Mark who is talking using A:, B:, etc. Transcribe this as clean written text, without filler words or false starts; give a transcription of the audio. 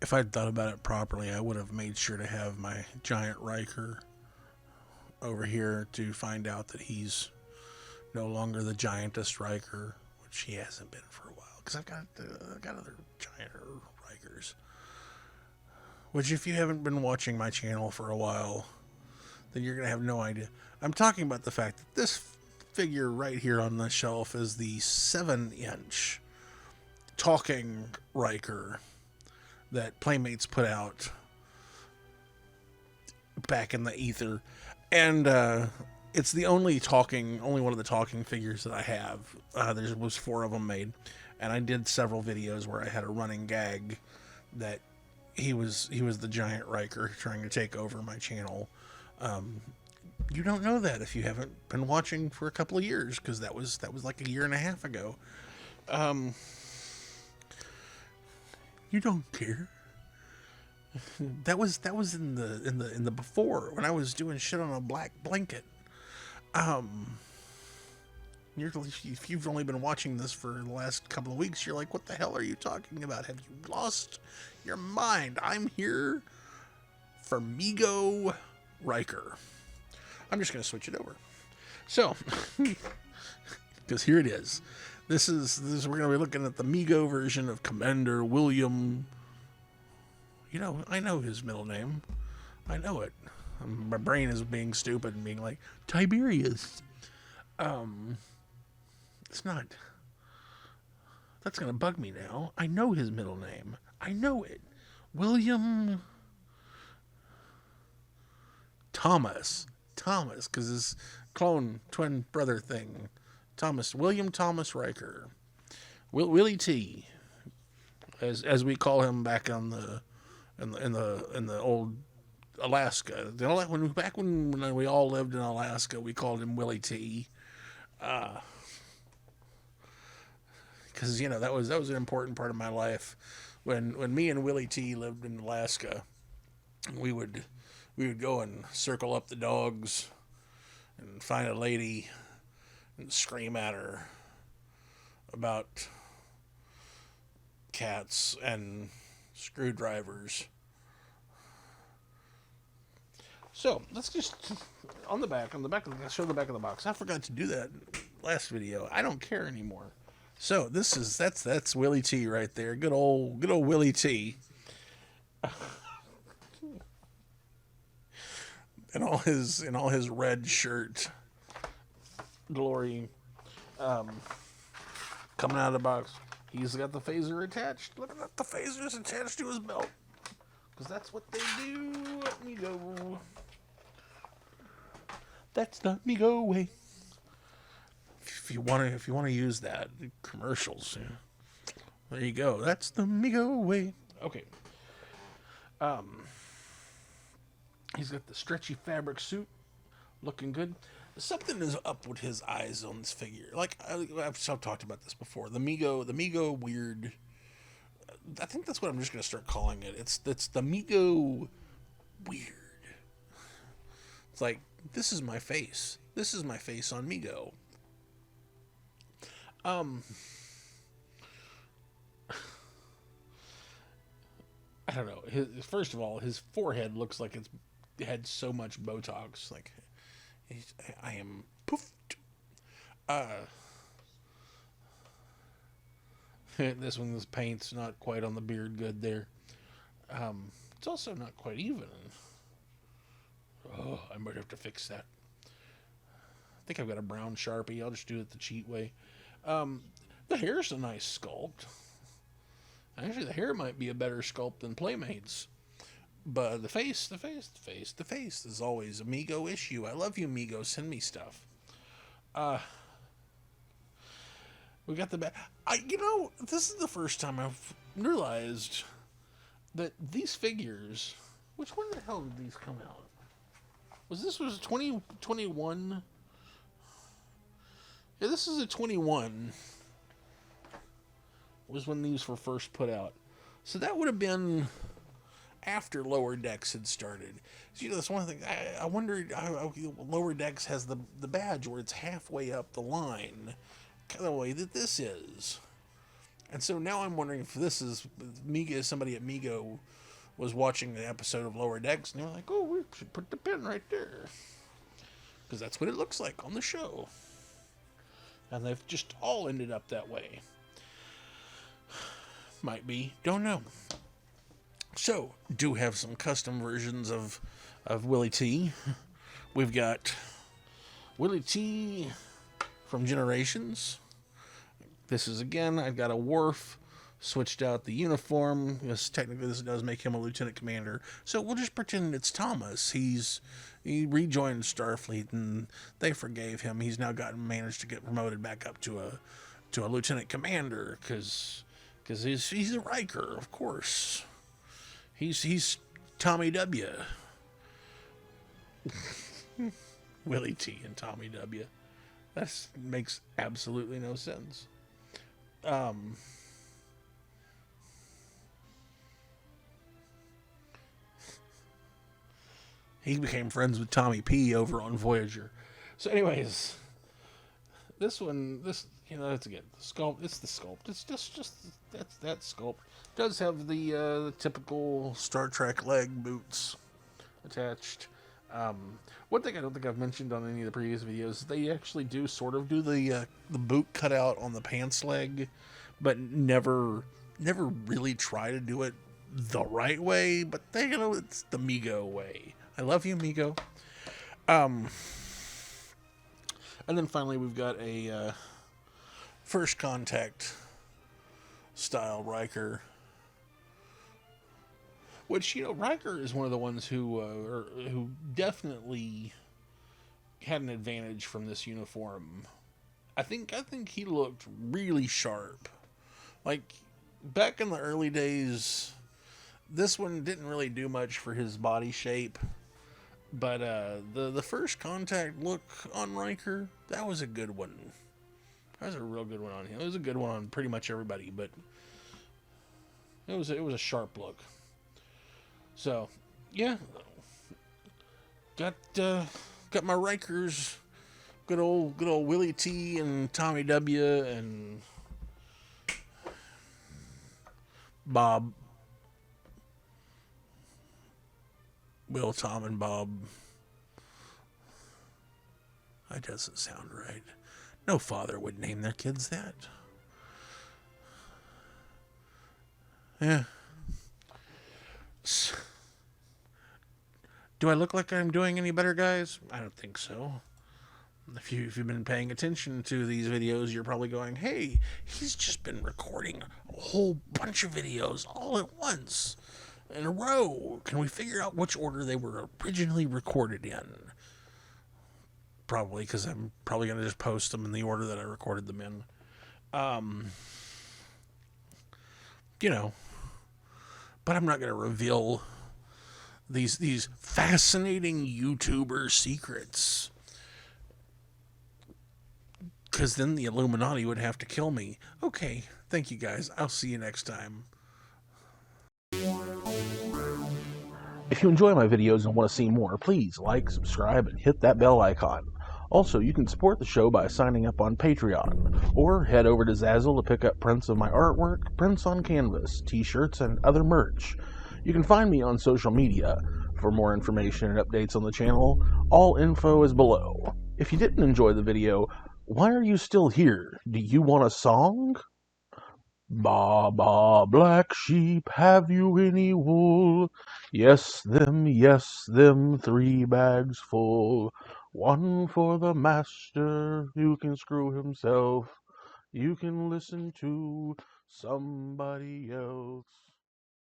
A: If I'd thought about it properly, I would have made sure to have my giant Riker over here to find out that he's no longer the giantest Riker, which he hasn't been for a while. Because I've got other giant Rikers. Which, if you haven't been watching my channel for a while, then you're gonna have no idea. I'm talking about the fact that this figure right here on the shelf is the 7-inch talking Riker that Playmates put out back in the ether, and it's the only one of the talking figures that I have. There was 4 of them made, and I did several videos where I had a running gag that he was the giant Riker trying to take over my channel. You don't know that if you haven't been watching for a couple of years, because that was like a year and a half ago. You don't care. That was in the before, when I was doing shit on a black blanket. If you've only been watching this for the last couple of weeks, you're like, what the hell are you talking about? Have you lost your mind? I'm here for Mego Riker. I'm just going to switch it over. So, because here it is. This is we're going to be looking at the Mego version of Commander William. You know, I know his middle name. I know it. My brain is being stupid and being like, Tiberius. It's not. That's going to bug me now. I know his middle name. I know it. William Thomas. Thomas, because his clone twin brother thing. William Thomas Riker. Willie T, as we call him back on in the old Alaska. Back when we all lived in Alaska, we called him Willie T. Because that was an important part of my life. When me and Willie T lived in Alaska, we would go and circle up the dogs and find a lady and scream at her about cats and screwdrivers. So let's just show the back of the box. I forgot to do that last video. I don't care anymore. So that's Willie T right there. Good old Willie T. in all his red shirt glory, coming out of the box. He's got the phaser attached. Look at that, the phaser's attached to his belt, because that's what they do at Mego. That's the Mego way. If you want to use that commercials, yeah. There you go. That's the Mego way. Okay. He's got the stretchy fabric suit, looking good. Something is up with his eyes on this figure. Like I've talked about this before. The Mego weird. I think that's what I'm just gonna start calling it. It's the Mego weird. It's like, this is my face. This is my face on Mego. I don't know. First of all, his forehead looks like it's had so much Botox. Like, I am poofed. This paint's not quite on the beard good there. It's also not quite even. Oh, I might have to fix that. I think I've got a brown Sharpie. I'll just do it the cheat way. The hair's a nice sculpt. Actually, the hair might be a better sculpt than Playmates. But the face is always a Mego issue. I love you, Mego. Send me stuff. We got the back. This is the first time I've realized that these figures. Which one the hell did these come out? Was 2021? Yeah, this is a 21. Was when these were first put out. So that would have been after Lower Decks had started. So, that's one thing. I wondered how Lower Decks has the badge where it's halfway up the line, kind of the way that this is. And so now I'm wondering if this is Mego, somebody at Mego was watching the episode of Lower Decks, and they're like, "Oh, we should put the pin right there," because that's what it looks like on the show. And they've just all ended up that way. Might be, don't know. So, do have some custom versions of Willie T. We've got Willie T from Generations. This is, again, I've got a Worf, switched out the uniform. Yes, technically this does make him a lieutenant commander. So we'll just pretend it's Thomas. He rejoined Starfleet and they forgave him. He's now managed to get promoted back up to a lieutenant commander because he's a Riker, of course. He's Tommy W. Willie T and Tommy W. That makes absolutely no sense. He became friends with Tommy P over on Voyager. So, anyways, this it's again the sculpt. It's the sculpt. It's just that sculpt. It does have the typical Star Trek leg boots attached. One thing I don't think I've mentioned on any of the previous videos, they actually do sort of do the boot cutout on the pants leg, but never really try to do it the right way. But it's the Mego way. I love you, Mego. And then finally we've got a First Contact style Riker. Which, Riker is one of the ones who definitely had an advantage from this uniform. I think he looked really sharp. Like, back in the early days, this one didn't really do much for his body shape. But the First Contact look on Riker, that was a good one. That was a real good one on him. It was a good one on pretty much everybody, but it was a sharp look. So, yeah, got my Rikers, good old Willie T and Tommy W and Bob, Will, Tom, and Bob. That doesn't sound right. No father would name their kids that. Yeah. Do I look like I'm doing any better, guys? I don't think so. If you've been paying attention to these videos, you're probably going, hey, he's just been recording a whole bunch of videos all at once in a row. Can we figure out which order they were originally recorded in? Probably, because I'm probably going to just post them in the order that I recorded them in. But I'm not going to reveal these fascinating YouTuber secrets, because then the Illuminati would have to kill me. Okay, thank you guys. I'll see you next time.
B: If you enjoy my videos and want to see more, please like, subscribe, and hit that bell icon. Also, you can support the show by signing up on Patreon, or head over to Zazzle to pick up prints of my artwork, prints on canvas, t-shirts, and other merch. You can find me on social media. For more information and updates on the channel, all info is below. If you didn't enjoy the video, why are you still here? Do you want a song? Ba, ba, black sheep, have you any wool? Yes, them, 3 bags full. One for the master, who can screw himself. You can listen to somebody else.